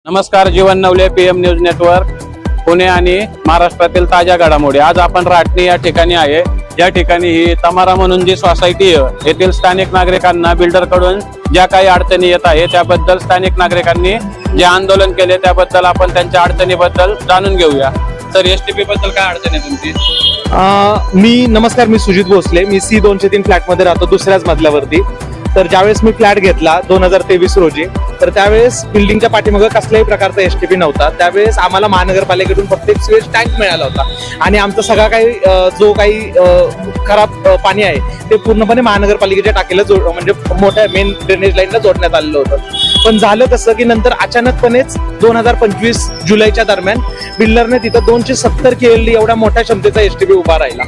नमस्कार, Jeevan Navale PM news network Pune आणि महाराष्ट्रातील ताज्या घडामोडी। आज आपण राटणी या ठिकाणी आहे। या ठिकाणी ही तमारा म्हणून जी सोसायटी आहे, येथील स्थानिक नागरिकांना बिल्डर कडून ज्या काही अडचणी येत आहे त्याबद्दल स्थानिक नागरिकांनी जे आंदोलन केले त्याबद्दल आपण त्यांच्या अडचणीबद्दल जाणून घेऊया। सर, STP बद्दल काय अडचण आहे तुमची? नमस्कार, मी सुजित भोसले। मी C203 फ्लॅट मध्ये राहतो, दुसऱ्याच मजल्यावरती। तर ज्यावेळेस मी फ्लॅट घेतला 2023 रोजी, तर त्यावेळेस बिल्डिंगच्या पाठीमागे कसल्याही प्रकारचा STP नव्हता। त्यावेळेस आम्हाला महानगरपालिकेकडून फक्त एक स्वेज टँक मिळाला होता आणि आमचा सगळा काही जो काही खराब पाणी आहे ते पूर्णपणे महानगरपालिकेच्या टाकीला म्हणजे मोठ्या मेन ड्रेनेज लाईनला जोडण्यात आलेलं होतं। पण झालं कसं की नंतर अचानकपणेच 2025 जुलैच्या दरम्यान बिल्डरने तिथं 270 KLD एवढ्या मोठ्या क्षमतेचा STP उभा राहिला।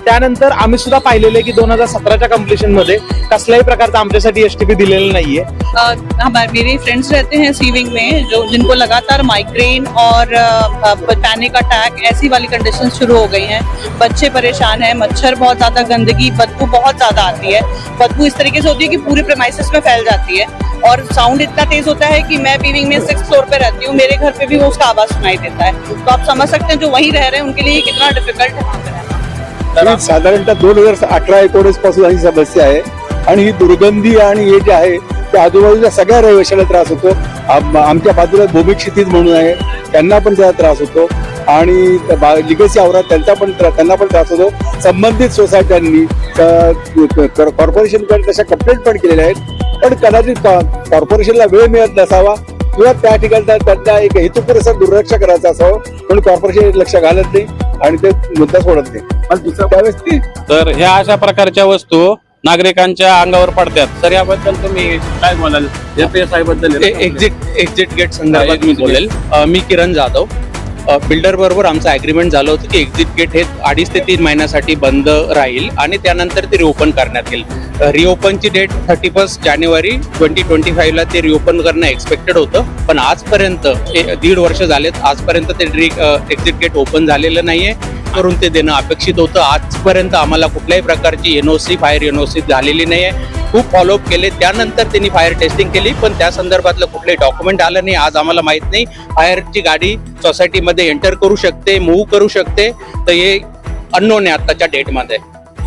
त्यानंतर आम्ही सुद्धा पाहिलेले की 2017च्या कंप्लीशन मध्ये कसल्याही प्रकारचा आमच्यासाठी STP दिलेला नाहीये। हमारे मेरे फ्रेंड्स रहते हैं सी विंग में जो जिनको लगातार माइग्रेन और पैनिक अटैक ऐसी वाली कंडीशन शुरू हो गई हैं। बच्चे परेशान हैं, मच्छर बहुत ज्यादा, गंदगी, बदबू बहुत ज्यादा आती है। बदबू इस तरीके से होती है कि पूरे प्रेमाइसेस में फैल जाती है और साउंड इतना तेज होता है कि मैं बी विंग में 6th फ्लोर पे रहती हूँ, मेरे घर पे भी वो उसका आवाज सुनाई देता है। तो आप समझ सकते हैं जो वहीं रह रहे हैं उनके लिए कितना डिफिकल्ट है वहाँ पे रहना। साधारणतः 2018-19 पासून ही समस्या आहे आणि ही दुर्गंधी आणि हे जे आहे ते आजूबाजूच्या सगळ्या रहिवाशांना त्रास होतो। आमच्या बाजूला भूमी क्षितिज म्हणून आहे, त्यांना पण त्याचा त्रास होतो आणि लिगसी आवरात त्यांना पण त्रास होतो। संबंधित सोसायट्यांनी कॉर्पोरेशनकडे तशा कंप्लेंट पण केलेल्या आहेत, पण कदाचित कॉर्पोरेशनला वेळ मिळत नसावा किंवा त्या ठिकाणी त्यांना एक हेतुपुरस्सर दुर्लक्ष करायचं असावं म्हणून कॉर्पोरेशन लक्ष घालत नाही आणि ते मुद्दा सोडत नाही। पण दुसऱ्या त्यावेळेस तर ह्या अशा प्रकारच्या वस्तू नागरिकांच्या अंगावर पडतात। तर याबद्दल तुम्ही काय बोलाल? FSI बद्दल एक्झिट गेट संदर्भात मी बोलेल। मी किरण जाधव। बिल्डर बरोबर आमचं अग्रीमेंट झालं होतं की एक्झिट गेट हे 2.5 ते 3 महिन्यासाठी बंद राहील आणि त्यानंतर ते रिओपन करण्यात येईल। रिओपनची डेट 31 जानेवारी 2025 ला ते रिओपन करणं एक्सपेक्टेड होतं, पण आजपर्यंत 1.5 वर्ष झालेत, आजपर्यंत ते एक्झिट गेट ओपन झालेलं नाहीये, करून ते देणं अपेक्षित होतं। आजपर्यंत आम्हाला कुठल्याही प्रकारची NOC फायर NOC झालेली नाहीये। खूप फॉलोअप केले, त्यानंतर त्यांनी फायर टेस्टिंग केली, पण त्या संदर्भातलं कुठलंही डॉक्युमेंट आलं नाही। आज आम्हाला माहित नाही फायरची गाडी सोसायटीमध्ये एंटर करू शकते, मूव्ह करू शकते, तर हे अननोन आहे आताच्या डेटमध्ये।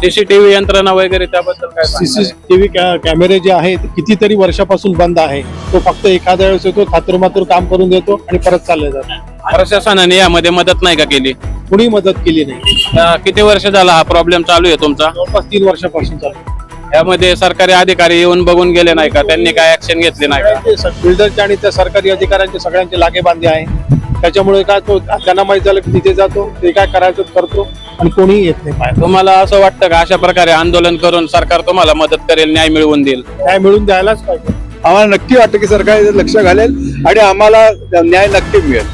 CCTV यंत्रणा वगैरे त्याबद्दल काय? CCTV कॅमेरे जे आहेत कितीतरी वर्षापासून बंद आहे। तो फक्त एखाद्या वेळेस येतो, खातरमात्र काम करून देतो आणि परत चालले जातो। प्रशासनाने यामध्ये मदत नाही का केली? कुणी मदत केली नाही। किती वर्ष झाला हा प्रॉब्लेम चालू आहे तुमचा? जवळपास 3 वर्षापासून चालू। यामध्ये सरकारी अधिकारी येऊन बघून गेले नाही का? त्यांनी काय ऍक्शन घेतली नाही का? बिल्डरचे आणि त्या सरकारी अधिकाऱ्यांचे सगळ्यांचे लागेबांधे आहे। त्याच्यामुळे काय तो त्यांना माहित झालं की तिथे जातो, ते काय करायचं करतो आणि कोणीही येत नाही पाहिजे। तुम्हाला असं वाटतं का अशा प्रकारे आंदोलन करून सरकार तुम्हाला मदत करेल, न्याय मिळवून देईल? न्याय मिळून द्यायलाच पाहिजे। आम्हाला नक्की वाटतं की सरकार याचं लक्ष घालेल आणि आम्हाला न्याय नक्की मिळेल।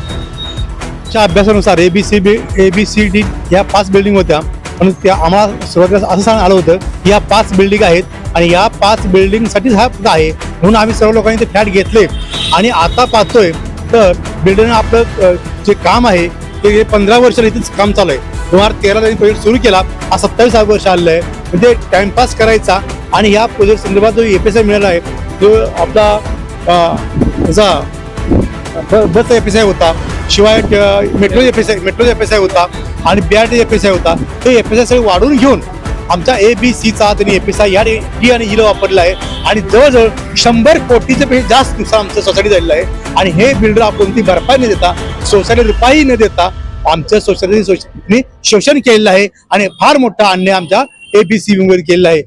च्या अभ्यासानुसार ABCD या 5 बिल्डिंग होत्या, पण त्या आम्हाला सुरुवातीला असं सांगण्यात आलं होतं की या 5 बिल्डिंग आहेत आणि या 5 बिल्डिंग साठीच हा आहे, म्हणून आम्ही सर्व लोकांनी ते फ्लॅट घेतले। आणि आता पाहतोय तर बिल्डरने आपलं जे काम आहे ते 15 वर्ष इथेच काम चालू आहे। 2013 त्यांनी प्रोजेक्ट सुरू केला, हा 27 वर्ष आलेलं आहे। म्हणजे टाइमपास करायचा आणि या प्रोजेक्ट संदर्भात जो FSI मिळाला आहे जो आपला बस FSI होता, शिवाय मेट्रो FSI होता आणि BRT FSI होता। ते FSI सगळे वाढवून घेऊन आमच्या ABCचा त्यांनी FSI या D आणि E ला वापरला आहे आणि जवळजवळ 100 कोटीचे पेक्षा जास्त नुकसान आमच्या सोसायटी झालेलं आहे। आणि हे बिल्डर कोणती भरपाई न देता, सोसायटी रुपयाही न देता आमच्या सोसायटीने शोषण केलेलं आहे आणि फार मोठा अन्याय आमच्या ABC विंगवर केलेला आहे।